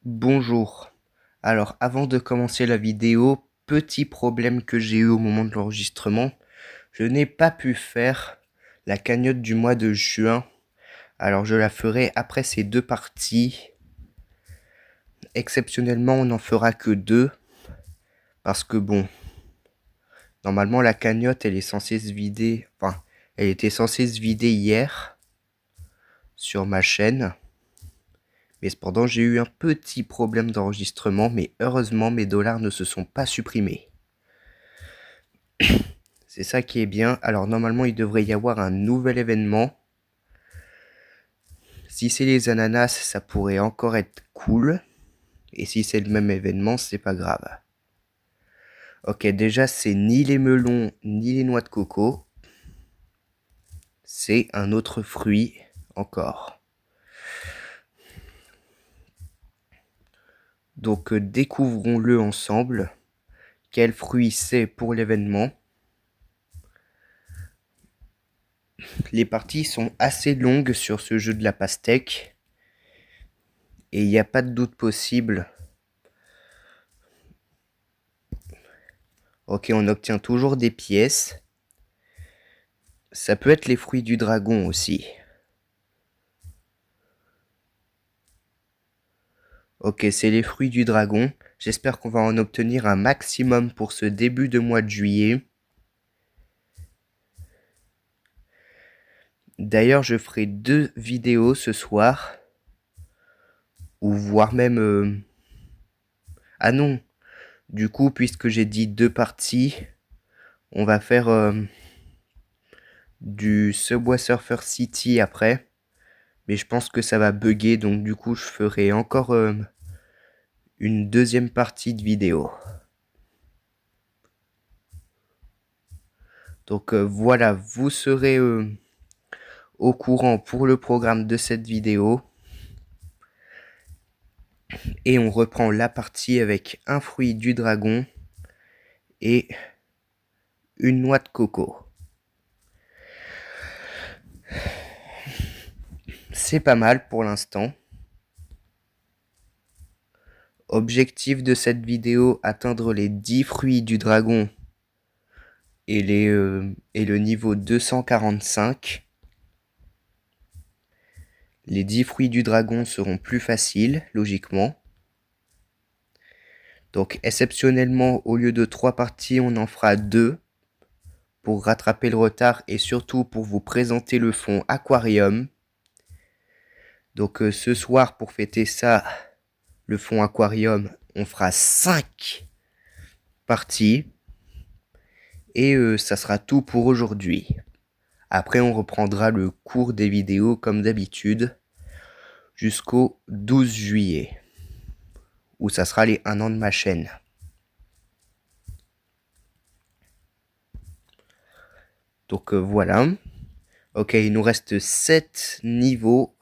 Bonjour. Alors, avant de commencer la vidéo, petit problème que j'ai eu au moment de l'enregistrement, je n'ai pas pu faire la cagnotte du mois de juin. Alors, je la ferai après ces deux parties. Exceptionnellement, on n'en fera que deux. Parce que bon, normalement, la cagnotte, elle est censée se vider. Enfin, elle était censée se vider hier sur ma chaîne. Mais cependant, j'ai eu un petit problème d'enregistrement, mais heureusement, mes dollars ne se sont pas supprimés. C'est ça qui est bien. Alors normalement, il devrait y avoir un nouvel événement. Si c'est les ananas, ça pourrait encore être cool. Et si c'est le même événement, c'est pas grave. Ok, déjà, c'est ni les melons, ni les noix de coco. C'est un autre fruit encore. Donc, découvrons-le ensemble. Quel fruit c'est pour l'événement? Les parties sont assez longues sur ce jeu de la pastèque. Et il n'y a pas de doute possible. Ok, on obtient toujours des pièces. Ça peut être les fruits du dragon aussi. Ok, c'est les fruits du dragon. J'espère qu'on va en obtenir un maximum pour ce début de mois de juillet. D'ailleurs, je ferai 2 vidéos ce soir. Ou voire même... Ah non. Du coup, puisque j'ai dit 2 parties, on va faire du Subway Surfer City après. Mais je pense que ça va bugger, donc du coup, je ferai encore une deuxième partie de vidéo. Donc voilà, vous serez au courant pour le programme de cette vidéo. Et on reprend la partie avec un fruit du dragon et une noix de coco. C'est pas mal pour l'instant. Objectif de cette vidéo, atteindre les 10 fruits du dragon et le niveau 245. Les 10 fruits du dragon seront plus faciles, logiquement. Donc exceptionnellement, au lieu de 3 parties, on en fera 2 pour rattraper le retard et surtout pour vous présenter le fond aquarium. Donc ce soir, pour fêter ça, le fond aquarium, on fera 5 parties. Et ça sera tout pour aujourd'hui. Après, on reprendra le cours des vidéos comme d'habitude jusqu'au 12 juillet, où ça sera les 1 an de ma chaîne. Donc voilà. Ok, il nous reste 7 niveaux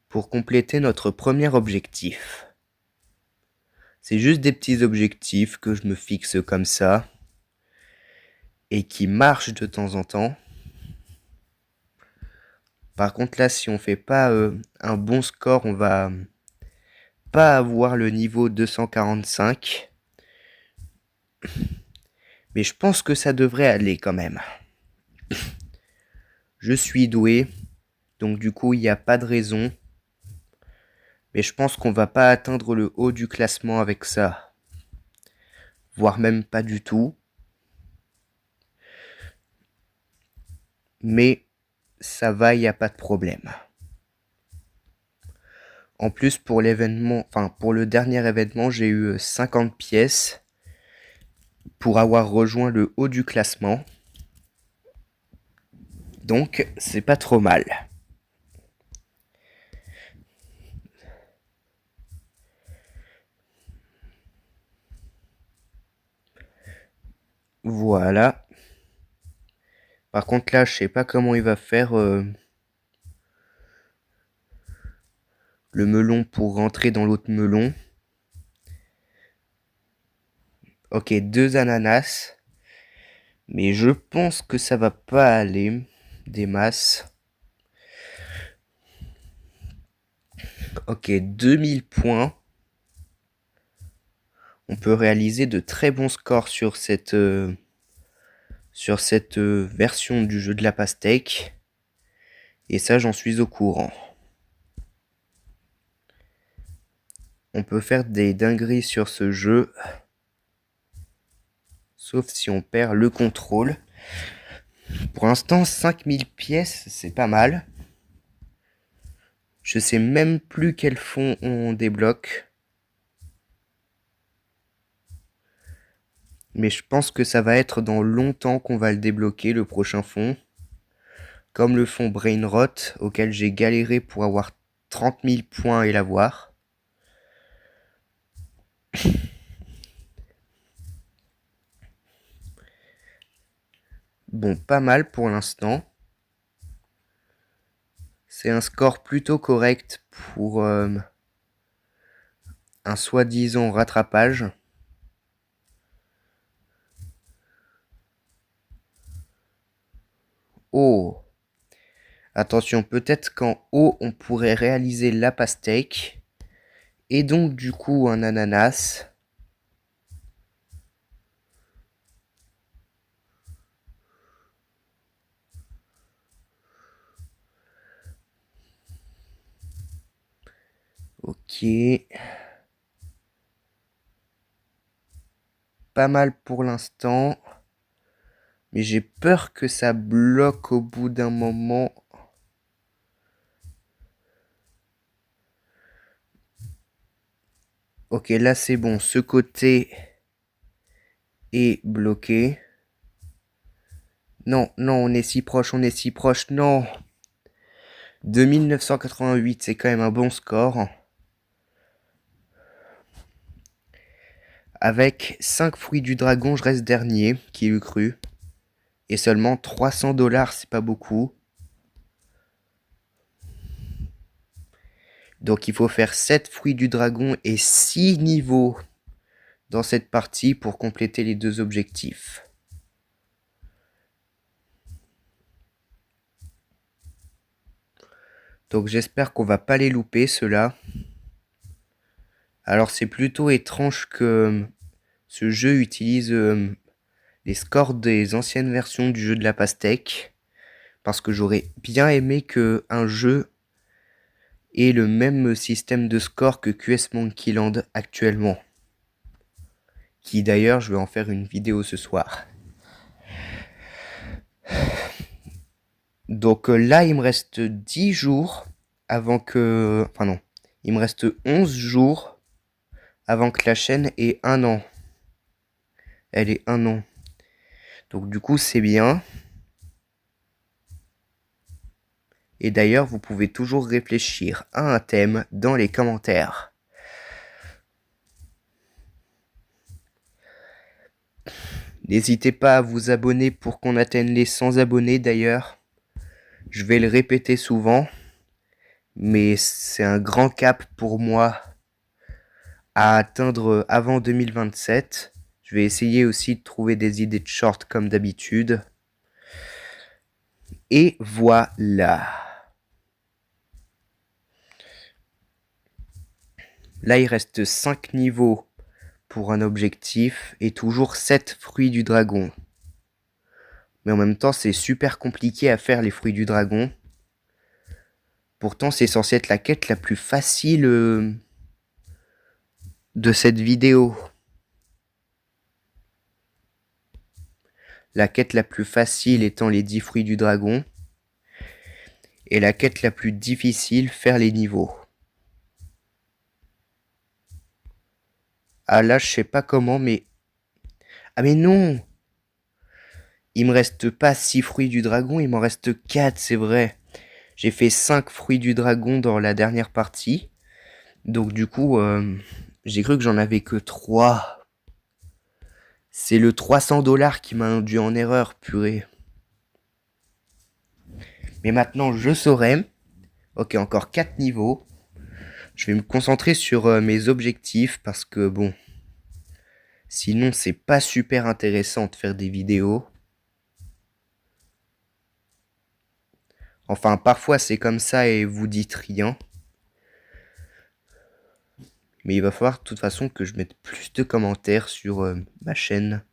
pour compléter notre premier objectif. C'est juste des petits objectifs que je me fixe comme ça et qui marchent de temps en temps. Par contre là, si on fait pas un bon score, on va pas avoir le niveau 245. Mais je pense que ça devrait aller quand même. Je suis doué, donc du coup il n'y a pas de raison. Mais je pense qu'on va pas atteindre le haut du classement avec ça. Voire même pas du tout. Mais ça va, il n'y a pas de problème. En plus pour l'événement, enfin pour le dernier événement, j'ai eu 50 pièces pour avoir rejoint le haut du classement. Donc c'est pas trop mal. Voilà. Par contre là, je sais pas comment il va faire le melon pour rentrer dans l'autre melon. Ok, 2 ananas. Mais je pense que ça va pas aller. Des masses. Ok, 2000 points. On peut réaliser de très bons scores sur cette version du jeu de la pastèque. Et ça, j'en suis au courant. On peut faire des dingueries sur ce jeu. Sauf si on perd le contrôle. Pour l'instant, 5000 pièces, c'est pas mal. Je sais même plus quel fond on débloque. Mais je pense que ça va être dans longtemps qu'on va le débloquer, le prochain fond. Comme le fond Brainrot, auquel j'ai galéré pour avoir 30 000 points et l'avoir. Bon, pas mal pour l'instant. C'est un score plutôt correct pour un soi-disant rattrapage. Oh! Attention, peut-être qu'en haut, on pourrait réaliser la pastèque. Et donc, du coup, un ananas. Ok. Pas mal pour l'instant. Mais j'ai peur que ça bloque au bout d'un moment. Ok, là c'est bon. Ce côté est bloqué. Non, non, on est si proche, on est si proche. Non. 2988, c'est quand même un bon score. Avec 5 fruits du dragon, je reste dernier, qui l'eût cru. Et seulement 300 $, c'est pas beaucoup. Donc il faut faire 7 fruits du dragon et 6 niveaux dans cette partie pour compléter les deux objectifs. Donc j'espère qu'on va pas les louper ceux-là. Alors c'est plutôt étrange que ce jeu utilise les scores des anciennes versions du jeu de la pastèque. Parce que j'aurais bien aimé que un jeu ait le même système de score que QS Monkey Land actuellement. Qui d'ailleurs, je vais en faire une vidéo ce soir. Donc là, il me reste 10 jours avant que... Enfin non, il me reste 11 jours avant que la chaîne ait 1 an. Elle est 1 an. Donc du coup, c'est bien. Et d'ailleurs, vous pouvez toujours réfléchir à un thème dans les commentaires. N'hésitez pas à vous abonner pour qu'on atteigne les 100 abonnés d'ailleurs. Je vais le répéter souvent. Mais c'est un grand cap pour moi à atteindre avant 2027. Je vais essayer aussi de trouver des idées de short comme d'habitude. Et voilà. Là, il reste 5 niveaux pour un objectif et toujours 7 fruits du dragon. Mais en même temps, c'est super compliqué à faire les fruits du dragon. Pourtant, c'est censé être la quête la plus facile de cette vidéo. La quête la plus facile étant les 10 fruits du dragon. Et la quête la plus difficile, faire les niveaux. Ah là, je sais pas comment, mais... Ah mais non! Il me reste pas 6 fruits du dragon, il m'en reste 4, c'est vrai. J'ai fait 5 fruits du dragon dans la dernière partie. Donc du coup, j'ai cru que j'en avais que 3. C'est le 300 $ qui m'a induit en erreur, purée. Mais maintenant, je saurai. Ok, encore 4 niveaux. Je vais me concentrer sur mes objectifs parce que bon... Sinon, c'est pas super intéressant de faire des vidéos. Enfin, parfois c'est comme ça et vous dites rien. Mais il va falloir de toute façon que je mette plus de commentaires sur ma chaîne.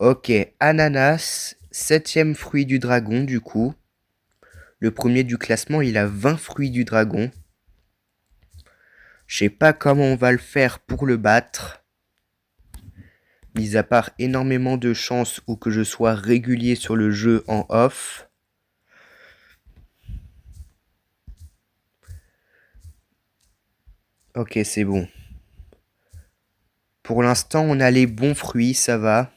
Ok, ananas, 7e fruit du dragon du coup. Le premier du classement, il a 20 fruits du dragon. Je sais pas comment on va le faire pour le battre. Mis à part énormément de chance ou que je sois régulier sur le jeu en off. Ok, c'est bon. Pour l'instant, on a les bons fruits, ça va.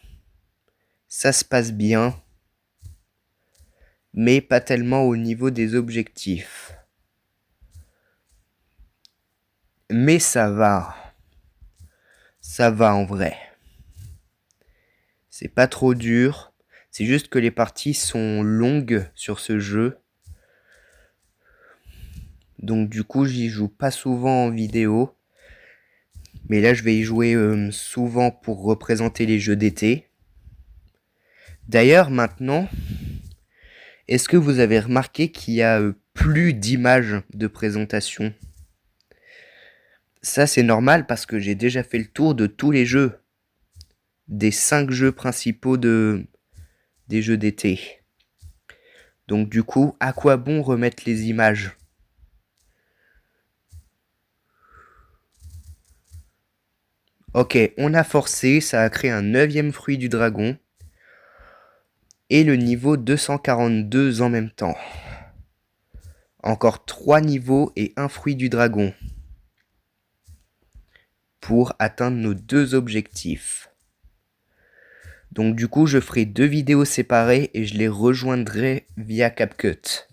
Ça se passe bien. Mais pas tellement au niveau des objectifs. Mais ça va. Ça va en vrai. C'est pas trop dur. C'est juste que les parties sont longues sur ce jeu. Donc du coup, j'y joue pas souvent en vidéo. Mais là, je vais y jouer souvent pour représenter les jeux d'été. D'ailleurs, maintenant, est-ce que vous avez remarqué qu'il y a plus d'images de présentation? Ça, c'est normal parce que j'ai déjà fait le tour de tous les jeux. Des 5 jeux principaux des jeux d'été. Donc du coup, à quoi bon remettre les images? Ok, on a forcé, ça a créé un 9e fruit du dragon. Et le niveau 242 en même temps. Encore 3 niveaux et un fruit du dragon. Pour atteindre nos 2 objectifs. Donc du coup, je ferai 2 vidéos séparées et je les rejoindrai via CapCut.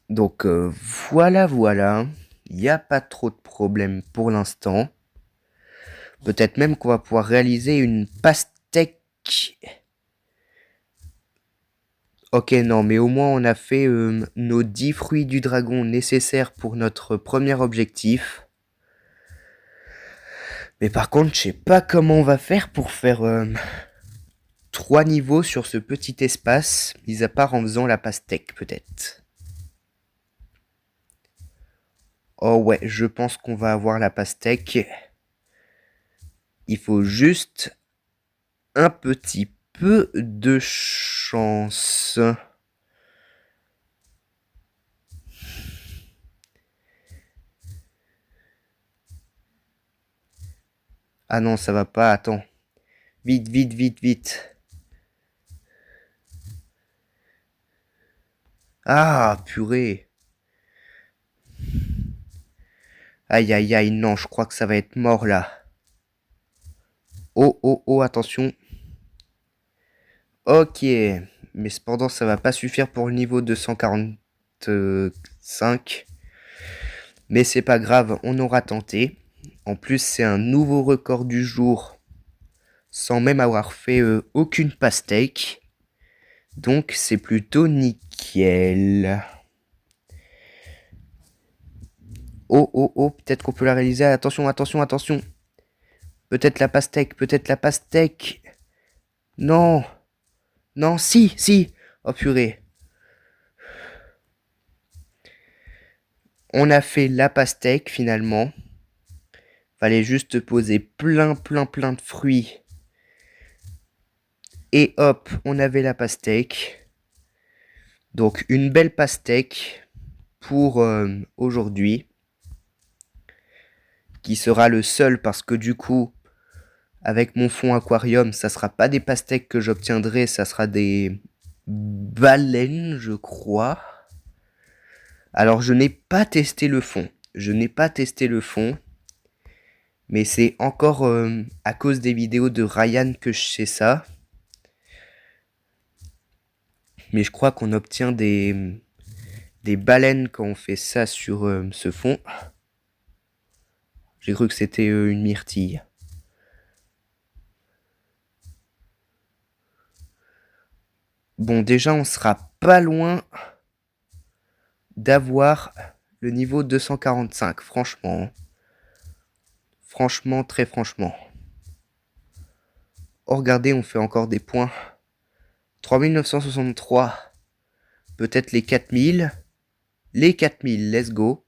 Donc voilà. Il n'y a pas trop de problème pour l'instant. Peut-être même qu'on va pouvoir réaliser une pastèque. Ok, non, mais au moins on a fait nos 10 fruits du dragon nécessaires pour notre premier objectif. Mais par contre, je sais pas comment on va faire pour faire 3 niveaux sur ce petit espace, mis à part en faisant la pastèque peut-être. Oh ouais, je pense qu'on va avoir la pastèque. Il faut juste un petit peu de chance. Ah non, ça va pas, attends. Vite, vite, vite, vite. Ah, purée. Aïe, aïe, aïe, non, je crois que ça va être mort là. Oh, oh, oh, attention. Ok, mais cependant, ça va pas suffire pour le niveau 245. Mais c'est pas grave, on aura tenté. En plus, c'est un nouveau record du jour, sans même avoir fait aucune pastèque. Donc, c'est plutôt nickel. Oh, oh, oh, peut-être qu'on peut la réaliser. Attention, attention, attention. Peut-être la pastèque, peut-être la pastèque. Non. Non, si, si. Oh purée. On a fait la pastèque finalement. Fallait juste poser plein, plein, plein de fruits. Et hop, on avait la pastèque. Donc une belle pastèque pour aujourd'hui. Qui sera le seul parce que du coup, avec mon fond aquarium, ça sera pas des pastèques que j'obtiendrai, ça sera des baleines, je crois. Alors je n'ai pas testé le fond. Je n'ai pas testé le fond. Mais c'est encore à cause des vidéos de Ryan que je sais ça. Mais je crois qu'on obtient des baleines quand on fait ça sur ce fond. J'ai cru que c'était une myrtille. Bon, déjà, on sera pas loin d'avoir le niveau 245, franchement. Franchement, très franchement. Oh, regardez, on fait encore des points. 3963. Peut-être les 4000. Les 4000, let's go.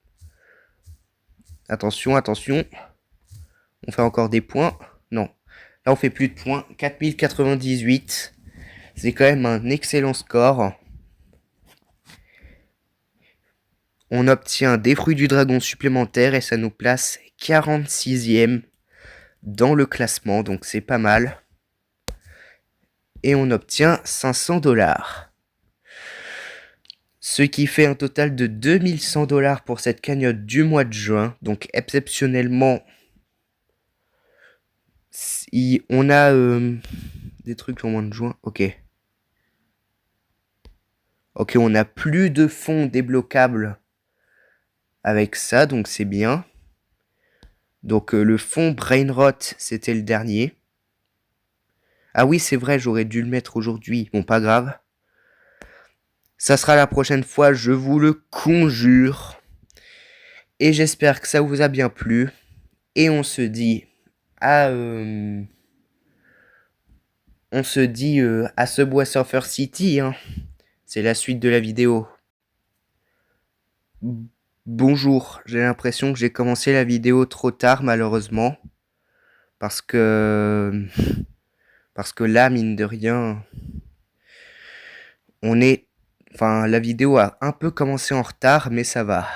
Attention, attention. On fait encore des points. Non. Là, on fait plus de points. 4098. C'est quand même un excellent score. On obtient des fruits du dragon supplémentaires et ça nous place 46e dans le classement. Donc c'est pas mal. Et on obtient 500 $. Ce qui fait un total de 2100 $ pour cette cagnotte du mois de juin. Donc exceptionnellement, on a des trucs en mois de juin. Ok. Ok, on a plus de fonds débloquables avec ça, donc c'est bien. Donc le fonds Brainrot, c'était le dernier. Ah oui, c'est vrai, j'aurais dû le mettre aujourd'hui. Bon, pas grave. Ça sera la prochaine fois, je vous le conjure. Et j'espère que ça vous a bien plu. Et on se dit à Subway Surfer City. Hein. C'est la suite de la vidéo. Bonjour, j'ai l'impression que j'ai commencé la vidéo trop tard malheureusement. Parce que là, mine de rien, la vidéo a un peu commencé en retard, mais ça va.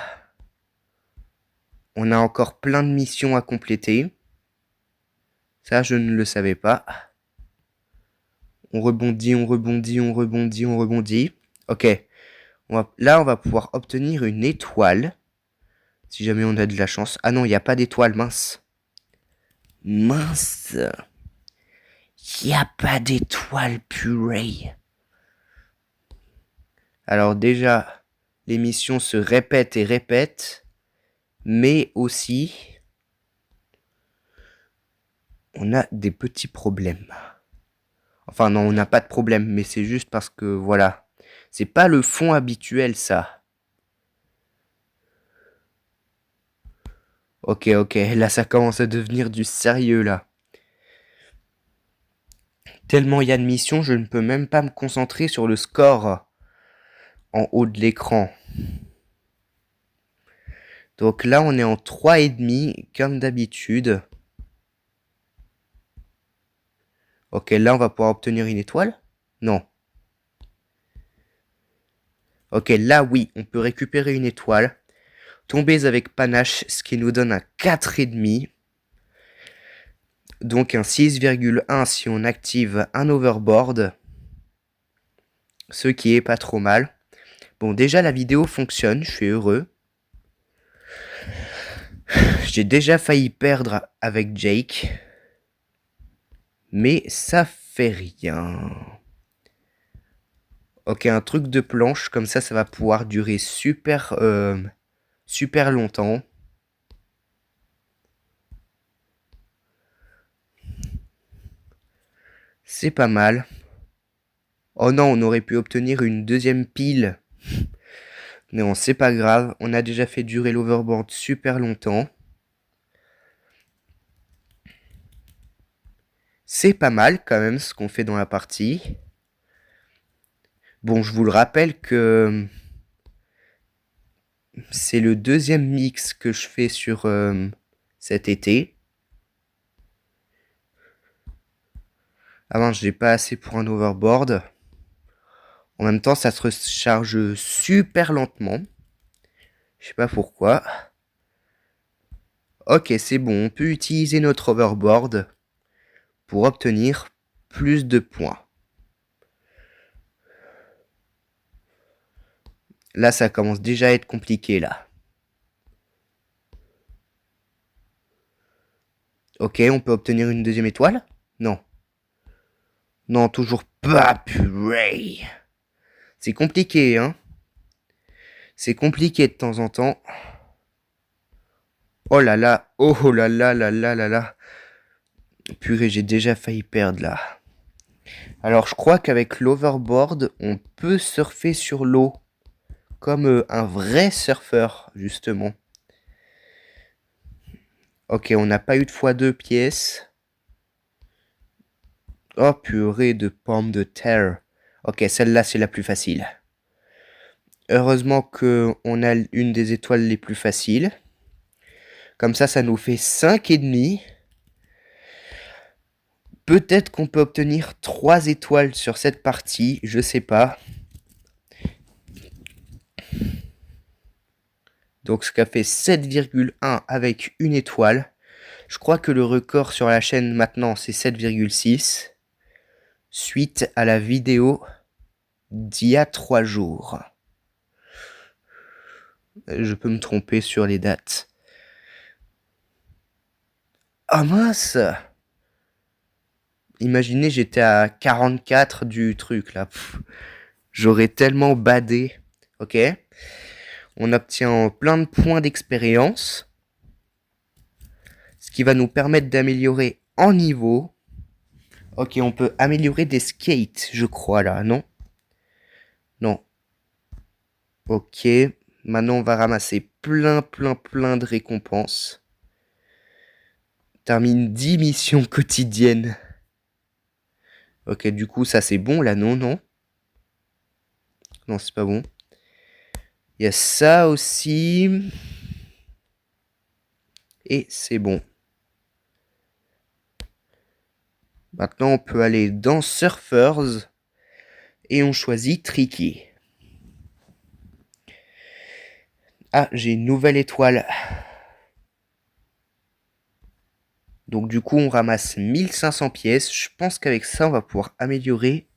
On a encore plein de missions à compléter. Ça, je ne le savais pas. On rebondit, on rebondit, on rebondit, on rebondit. Ok. Là, on va pouvoir obtenir une étoile. Si jamais on a de la chance. Ah non, il n'y a pas d'étoile, mince. Mince. Il n'y a pas d'étoile, purée. Alors déjà, les missions se répètent et répètent. Mais aussi, on a des petits problèmes. Enfin non, on n'a pas de problème, mais c'est juste parce que, voilà. C'est pas le fond habituel, ça. Ok, là ça commence à devenir du sérieux, là. Tellement il y a de missions, je ne peux même pas me concentrer sur le score en haut de l'écran. Donc là, on est en 3,5, comme d'habitude. Ok, là, on va pouvoir obtenir une étoile? Non. Ok, là, oui, on peut récupérer une étoile. Tomber avec panache, ce qui nous donne un 4,5. Donc un 6,1 si on active un overboard. Ce qui est pas trop mal. Bon, déjà, la vidéo fonctionne, je suis heureux. J'ai déjà failli perdre avec Jake. Mais ça fait rien. Ok, un truc de planche, comme ça va pouvoir durer super longtemps. C'est pas mal. Oh non, on aurait pu obtenir une deuxième pile. Non, c'est pas grave. On a déjà fait durer l'overboard super longtemps. C'est pas mal quand même ce qu'on fait dans la partie. Bon, je vous le rappelle que c'est le deuxième mix que je fais sur cet été. Avant, j'ai pas assez pour un overboard. En même temps, ça se recharge super lentement. Je sais pas pourquoi. Ok, c'est bon. On peut utiliser notre overboard pour obtenir plus de points. Là, ça commence déjà à être compliqué, là. Ok, on peut obtenir une deuxième étoile? Non. Non, toujours pas, purée. C'est compliqué, hein. C'est compliqué de temps en temps. Oh là là, oh là là là là là là. Purée, j'ai déjà failli perdre, là. Alors, je crois qu'avec l'overboard, on peut surfer sur l'eau. Comme un vrai surfeur, justement. Ok, on n'a pas eu de x2 pièces. Oh, purée de pommes de terre. Ok, celle-là, c'est la plus facile. Heureusement qu'on a une des étoiles les plus faciles. Comme ça nous fait 5,5. Peut-être qu'on peut obtenir 3 étoiles sur cette partie, je sais pas. Donc ce qu'a fait 7,1 avec une étoile. Je crois que le record sur la chaîne maintenant c'est 7,6. Suite à la vidéo d'il y a 3 jours. Je peux me tromper sur les dates. Ah mince! Imaginez, j'étais à 44 du truc là. J'aurais tellement badé. Ok. On obtient plein de points d'expérience. Ce qui va nous permettre d'améliorer en niveau. Ok, on peut améliorer des skates, je crois là, non? Non. Ok. Maintenant, on va ramasser plein de récompenses. Termine 10 missions quotidiennes. Ok, du coup, ça c'est bon là, non? Non, c'est pas bon. Il y a ça aussi. Et c'est bon. Maintenant, on peut aller dans Surfers. Et on choisit Tricky. Ah, j'ai une nouvelle étoile. Donc du coup, on ramasse 1500 pièces. Je pense qu'avec ça, on va pouvoir améliorer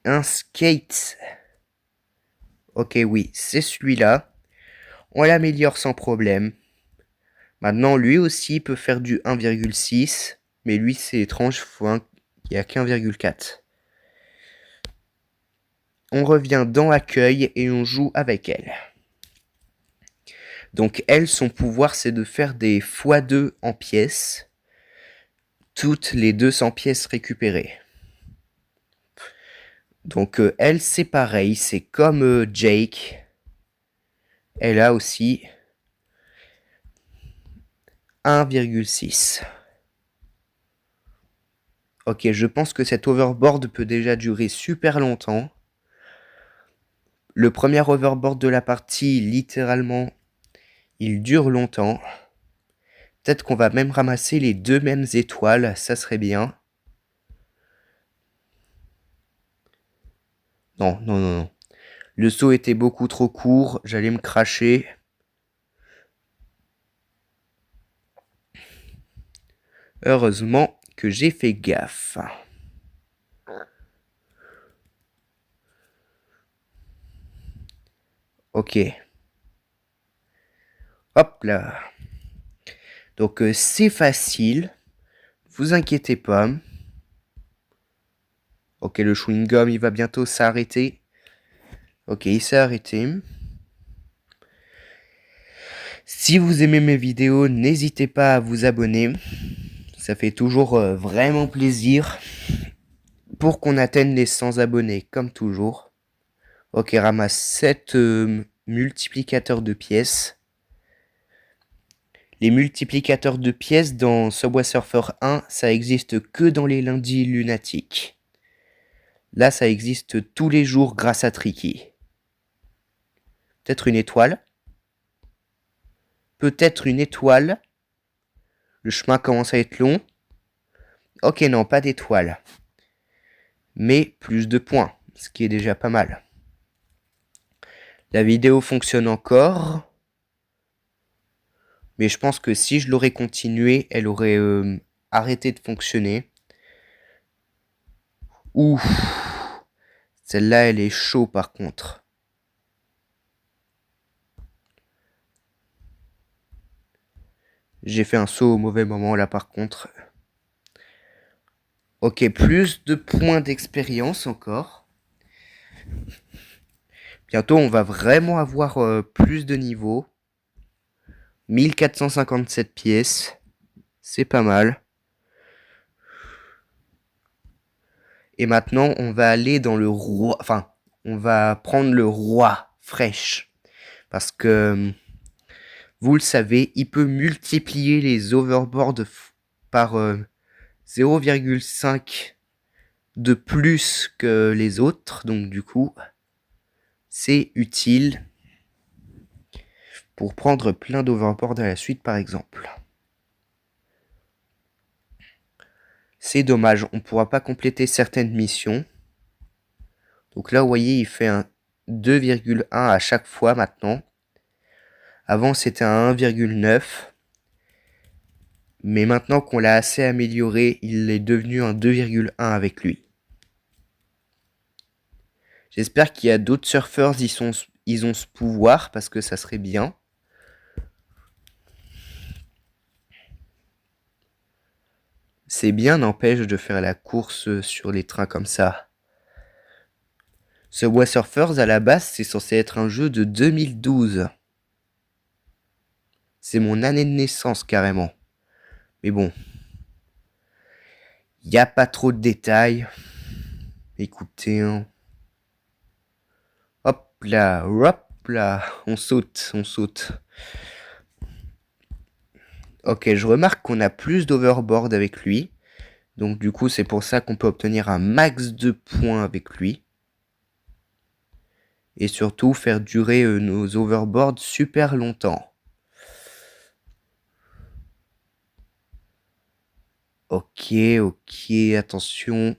un skate. Ok, oui, c'est celui-là. On l'améliore sans problème. Maintenant, lui aussi peut faire du 1,6. Mais lui, c'est étrange, il n'y a qu'1,4. On revient dans Accueil et on joue avec elle. Donc elle, son pouvoir, c'est de faire des x2 en pièces. Toutes les 200 pièces récupérées. Donc elle, c'est pareil, c'est comme Jake. Elle a aussi 1,6. Ok, je pense que cet overboard peut déjà durer super longtemps. Le premier overboard de la partie, littéralement, il dure longtemps. Peut-être qu'on va même ramasser les 2 mêmes étoiles, ça serait bien. Non. Le saut était beaucoup trop court, j'allais me cracher. Heureusement que j'ai fait gaffe. Ok. Hop là. Donc c'est facile. Vous inquiétez pas. Ok, le chewing-gum, il va bientôt s'arrêter. Ok, il s'est arrêté. Si vous aimez mes vidéos, n'hésitez pas à vous abonner. Ça fait toujours vraiment plaisir. Pour qu'on atteigne les 100 abonnés, comme toujours. Ok, ramasse 7 multiplicateurs de pièces. Les multiplicateurs de pièces dans Subway Surfer 1, ça existe que dans les lundis lunatiques. Là, ça existe tous les jours grâce à Tricky. Peut-être une étoile. Peut-être une étoile. Le chemin commence à être long. Ok, non, pas d'étoile. Mais plus de points, ce qui est déjà pas mal. La vidéo fonctionne encore. Mais je pense que si je l'aurais continué, elle aurait arrêté de fonctionner. Ouf. Celle-là, elle est chaud par contre. J'ai fait un saut au mauvais moment là par contre. Ok, plus de points d'expérience encore. Bientôt, on va vraiment avoir plus de niveaux. 1457 pièces. C'est pas mal. Et maintenant, on va aller dans le roi. Enfin, on va prendre le roi fraîche. Parce que, vous le savez, il peut multiplier les overboards par 0,5 de plus que les autres. Donc du coup, c'est utile pour prendre plein d'overboard à la suite par exemple. C'est dommage, on ne pourra pas compléter certaines missions. Donc là, vous voyez, il fait un 2,1 à chaque fois maintenant. Avant, c'était un 1,9. Mais maintenant qu'on l'a assez amélioré, il est devenu un 2,1 avec lui. J'espère qu'il y a d'autres surfeurs, ils ont ce pouvoir, parce que ça serait bien. C'est bien, n'empêche, de faire la course sur les trains comme ça. Subway Surfers, à la base, c'est censé être un jeu de 2012. C'est mon année de naissance, carrément. Mais bon. Il n'y a pas trop de détails. Écoutez, hein. Hop là, on saute, on saute. Ok, je remarque qu'on a plus d'overboard avec lui. Donc du coup, c'est pour ça qu'on peut obtenir un max de points avec lui. Et surtout, faire durer nos overboards super longtemps. Ok, attention.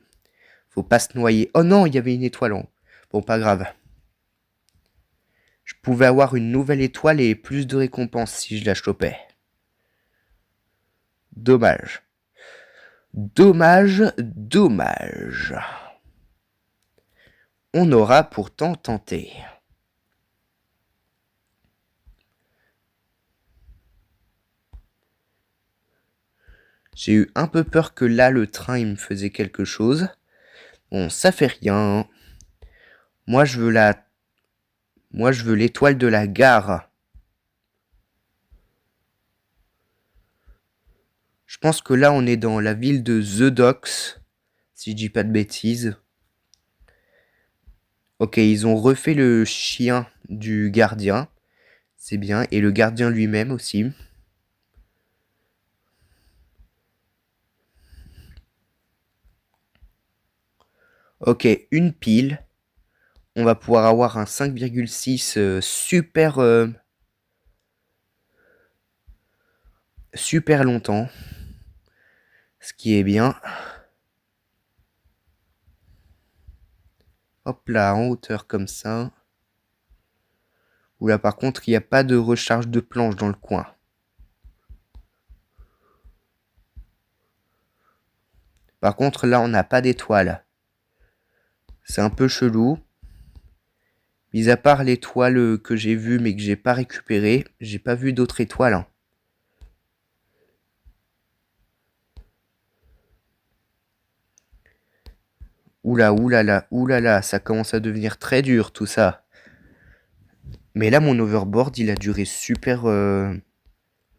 Faut pas se noyer. Oh non, il y avait une étoile en haut. Bon, pas grave. Je pouvais avoir une nouvelle étoile et plus de récompenses si je la chopais. Dommage. Dommage. On aura pourtant tenté. J'ai eu un peu peur que là, le train, il me faisait quelque chose. Bon, ça fait rien. Moi, je veux l'étoile de la gare. Je pense que là, on est dans la ville de The Docks, si je dis pas de bêtises. Ok, ils ont refait le chien du gardien. C'est bien. Et le gardien lui-même aussi. Ok, une pile. On va pouvoir avoir un 5,6 super longtemps. Ce qui est bien. Hop là, en hauteur comme ça. Oula, par contre, il n'y a pas de recharge de planche dans le coin. Par contre, là, on n'a pas d'étoile. C'est un peu chelou. Mis à part l'étoile que j'ai vue mais que j'ai pas récupérée, j'ai pas vu d'autres étoiles. Hein. Oulala, ça commence à devenir très dur tout ça. Mais là, mon overboard, il a duré super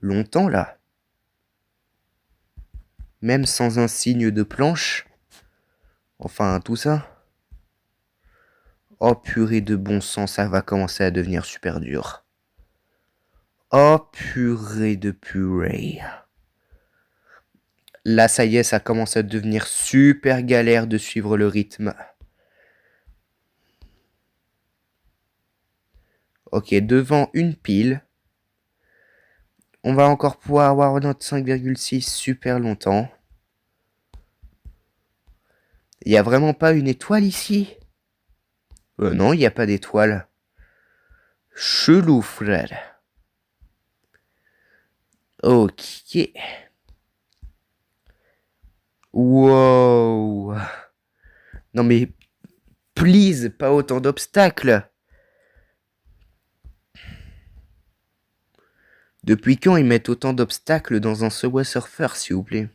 longtemps là. Même sans un signe de planche. Enfin, tout ça. Oh purée de bon sens, ça va commencer à devenir super dur. Oh purée de purée. Là, ça y est, ça commence à devenir super galère de suivre le rythme. Ok, devant une pile. On va encore pouvoir avoir notre 5,6 super longtemps. Il n'y a vraiment pas une étoile ici? Non, il n'y a pas d'étoile. Chelou, frère. Ok. Wow. Non mais, please, pas autant d'obstacles. Depuis quand ils mettent autant d'obstacles dans un Subway Surfer, s'il vous plaît?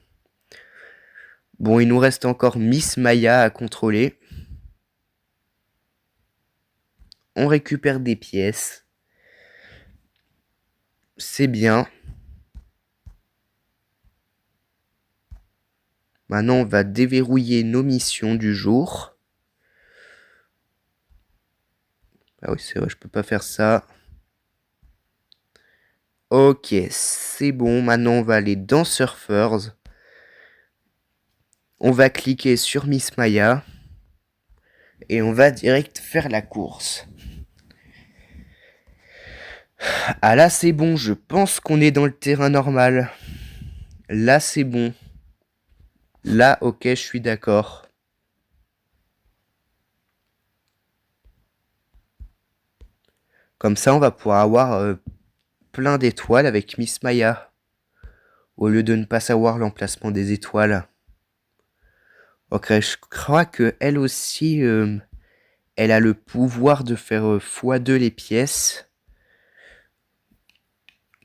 Bon, il nous reste encore Miss Maya à contrôler. On récupère des pièces. C'est bien. Maintenant, on va déverrouiller nos missions du jour. Ah oui, c'est vrai, je peux pas faire ça. Ok, c'est bon. Maintenant, on va aller dans Surfers. On va cliquer sur Miss Maya. Et on va direct faire la course. Ah là c'est bon, je pense qu'on est dans le terrain normal. Là c'est bon. Là ok, je suis d'accord. Comme ça on va pouvoir avoir plein d'étoiles avec Miss Maya. Au lieu de ne pas savoir l'emplacement des étoiles. Ok, je crois que elle aussi, elle a le pouvoir de faire x2 les pièces.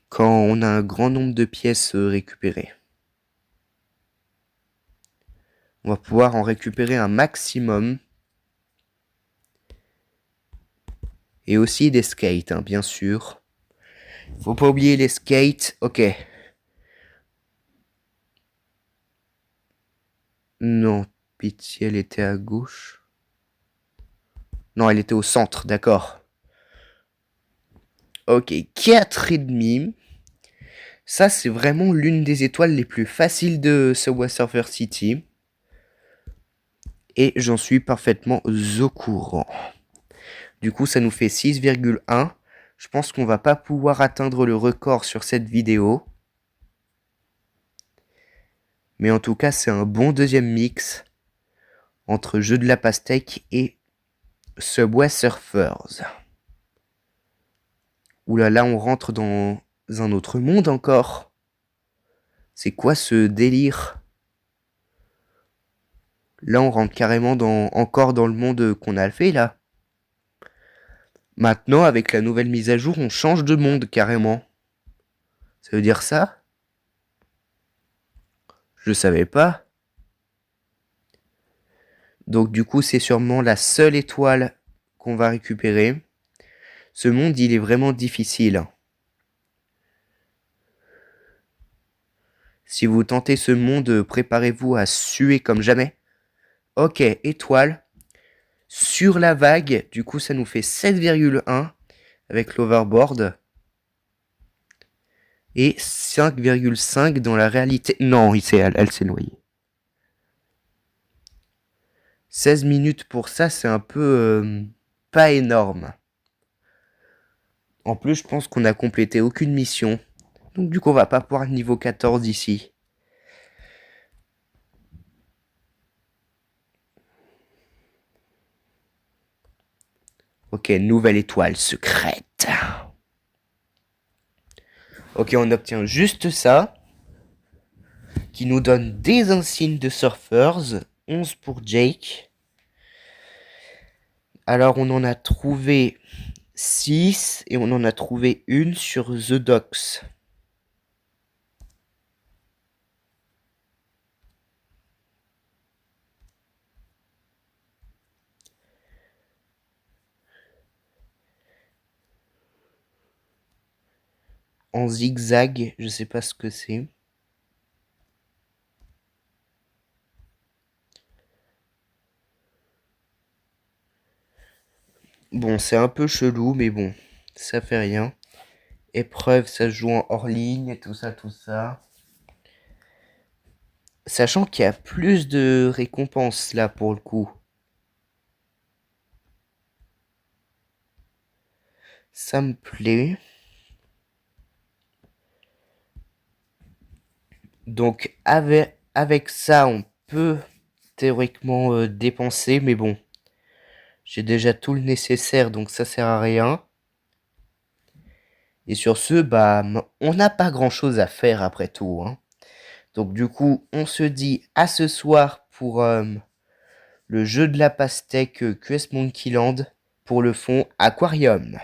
Quand on a un grand nombre de pièces récupérées. On va pouvoir en récupérer un maximum. Et aussi des skates, hein, bien sûr. Faut pas oublier les skates. Ok. Non, pitié, elle était à gauche. Non, elle était au centre, d'accord. Ok, 4,5. Ça, c'est vraiment l'une des étoiles les plus faciles de Subway Surfer City. Et j'en suis parfaitement au courant. Du coup, ça nous fait 6,1. Je pense qu'on va pas pouvoir atteindre le record sur cette vidéo. Mais en tout cas, c'est un bon deuxième mix entre jeu de la pastèque et Subway Surfers. Oulala, là, on rentre dans un autre monde encore. C'est quoi ce délire? Là, on rentre carrément encore dans le monde qu'on a fait, là. Maintenant, avec la nouvelle mise à jour, on change de monde, carrément. Ça veut dire ça? Je savais pas. Donc, du coup, c'est sûrement la seule étoile qu'on va récupérer. Ce monde, il est vraiment difficile. Si vous tentez ce monde, préparez-vous à suer comme jamais. Ok, étoile. Sur la vague, du coup, ça nous fait 7,1 avec l'overboard. Et 5,5 dans la réalité. Non, elle s'est noyée. 16 minutes pour ça, c'est un peu pas énorme. En plus, je pense qu'on n'a complété aucune mission. Donc du coup, on va pas pouvoir niveau 14 ici. Ok, nouvelle étoile secrète. Ok, on obtient juste ça. Qui nous donne des insignes de surfers. 11 pour Jake. Alors, on en a trouvé 6 et on en a trouvé une sur The Docks. En zigzag, je sais pas ce que c'est. Bon, c'est un peu chelou, mais bon, ça fait rien. Épreuve, ça se joue en hors ligne, tout ça, tout ça. Sachant qu'il y a plus de récompenses là pour le coup. Ça me plaît. Donc avec ça, on peut théoriquement dépenser, mais bon. J'ai déjà tout le nécessaire, donc ça sert à rien. Et sur ce, bah, on n'a pas grand-chose à faire après tout, hein. Donc du coup, on se dit à ce soir pour le jeu de la pastèque QS Monkey Land pour le fond Aquarium.